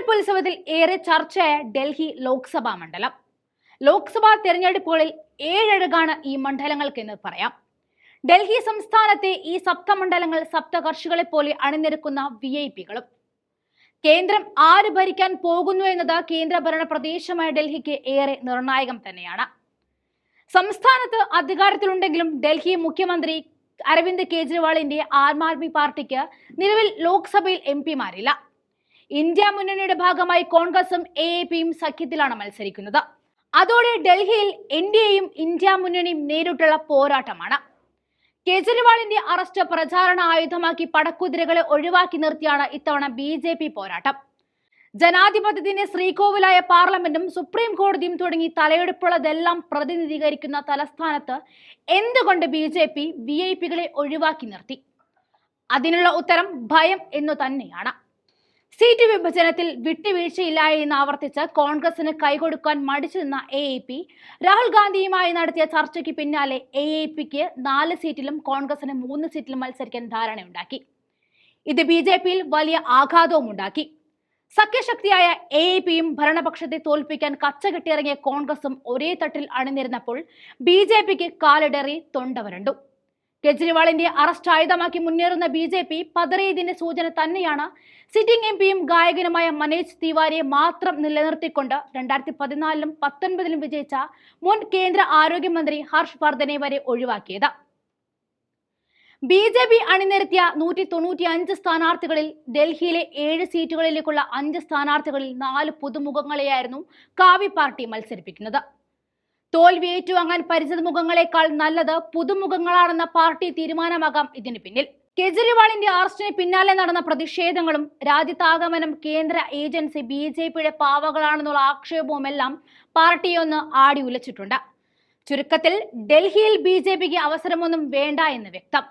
തെരഞ്ഞെടുപ്പ് ഏറെ ചർച്ചയായ ഡൽഹി ലോക്സഭാ മണ്ഡലം. ലോക്സഭാ തെരഞ്ഞെടുപ്പുകളിൽ ഏഴഴകാണ് ഈ മണ്ഡലങ്ങൾക്കെന്ന് പറയാം. ഡൽഹി സംസ്ഥാനത്തെ ഈ സപ്തമണ്ഡലങ്ങൾ സപ്തകർഷികളെ പോലെ അണിനിരക്കുന്ന VIP-കളും. കേന്ദ്രം ആര് ഭരിക്കാൻ പോകുന്നു എന്നത് കേന്ദ്രഭരണ പ്രദേശമായ ഡൽഹിക്ക് ഏറെ നിർണായകം തന്നെയാണ്. സംസ്ഥാനത്ത് അധികാരത്തിലുണ്ടെങ്കിലും ഡൽഹി മുഖ്യമന്ത്രി അരവിന്ദ് കെജ്രിവാളിന്റെ ആം ആദ്മി പാർട്ടിക്ക് നിലവിൽ ലോക്സഭയിൽ MP-മാരില്ല. ഇന്ത്യ മുന്നണിയുടെ ഭാഗമായി കോൺഗ്രസും AAPയും സഖ്യത്തിലാണ് മത്സരിക്കുന്നത്. അതോടെ ഡൽഹിയിൽ NDAയും ഇന്ത്യ മുന്നണിയും നേരിട്ടുള്ള പോരാട്ടമാണ്. കേജ്രിവാളിന്റെ അറസ്റ്റ് പ്രചാരണ ആയുധമാക്കി പടക്കുതിരകളെ ഒഴിവാക്കി നിർത്തിയാണ് ഇത്തവണ BJP പോരാട്ടം. ജനാധിപത്യത്തിന്റെ ശ്രീകോവിലായ പാർലമെന്റും സുപ്രീം കോടതിയും തുടങ്ങി തലയെടുപ്പുള്ളതെല്ലാം പ്രതിനിധീകരിക്കുന്ന തലസ്ഥാനത്ത് എന്തുകൊണ്ട് BJP VIP-കളെ ഒഴിവാക്കി നിർത്തി? അതിനുള്ള ഉത്തരം ഭയം എന്നു തന്നെയാണ്. സീറ്റ് വിഭജനത്തിൽ വിട്ടുവീഴ്ചയില്ല എന്ന് ആവർത്തിച്ച് കോൺഗ്രസിന് കൈകൊടുക്കാൻ മടിച്ചു നിന്ന AAP രാഹുൽ ഗാന്ധിയുമായി നടത്തിയ ചർച്ചയ്ക്ക് പിന്നാലെ AAPക്ക് 4 സീറ്റിലും കോൺഗ്രസിന് 3 സീറ്റിലും മത്സരിക്കാൻ ധാരണയുണ്ടാക്കി. ഇത് BJPയിൽ വലിയ ആഘാതവും ഉണ്ടാക്കി. സഖ്യശക്തിയായ AAPയും ഭരണപക്ഷത്തെ തോൽപ്പിക്കാൻ കച്ചകെട്ടിയിറങ്ങിയ കോൺഗ്രസും ഒരേ തട്ടിൽ അണിനിരുന്നപ്പോൾ BJPക്ക് കാലിടറി തൊണ്ടവരണ്ടു. കെജ്രിവാളിന്റെ അറസ്റ്റ് ആയുധമാക്കി മുന്നേറുന്ന BJP പതറിയതിന്റെ സൂചന തന്നെയാണ് സിറ്റിംഗ് MPയും ഗായകനുമായ മനേജ് തിവാരിയെ മാത്രം നിലനിർത്തിക്കൊണ്ട് 2014-ലും 2019-ലും വിജയിച്ച മുൻ കേന്ദ്ര ആരോഗ്യമന്ത്രി ഹർഷ് വർദ്ധനെ വരെ ഒഴിവാക്കിയത്. BJP അണിനിരത്തിയ 195 സ്ഥാനാർത്ഥികളിൽ ഡൽഹിയിലെ 7 സീറ്റുകളിലേക്കുള്ള 5 സ്ഥാനാർത്ഥികളിൽ 4 പുതുമുഖങ്ങളെയായിരുന്നു കാവി പാർട്ടി മത്സരിപ്പിക്കുന്നത്. തോൽവി ഏറ്റുവാങ്ങാൻ പരിചിത മുഖങ്ങളെക്കാൾ നല്ലത് പുതുമുഖങ്ങളാണെന്ന പാർട്ടി തീരുമാനമാകാം ഇതിന് പിന്നിൽ. കെജ്രിവാളിന്റെ അറസ്റ്റിന് പിന്നാലെ നടന്ന പ്രതിഷേധങ്ങളും രാജ്യത്താകമാനം കേന്ദ്ര ഏജൻസി BJPയുടെ പാവകളാണെന്നുള്ള ആക്ഷേപവുമെല്ലാം പാർട്ടിയൊന്ന് ആടി ഉലച്ചിട്ടുണ്ട്. ചുരുക്കത്തിൽ ഡൽഹിയിൽ BJPക്ക് അവസരമൊന്നും വേണ്ട എന്ന് വ്യക്തം.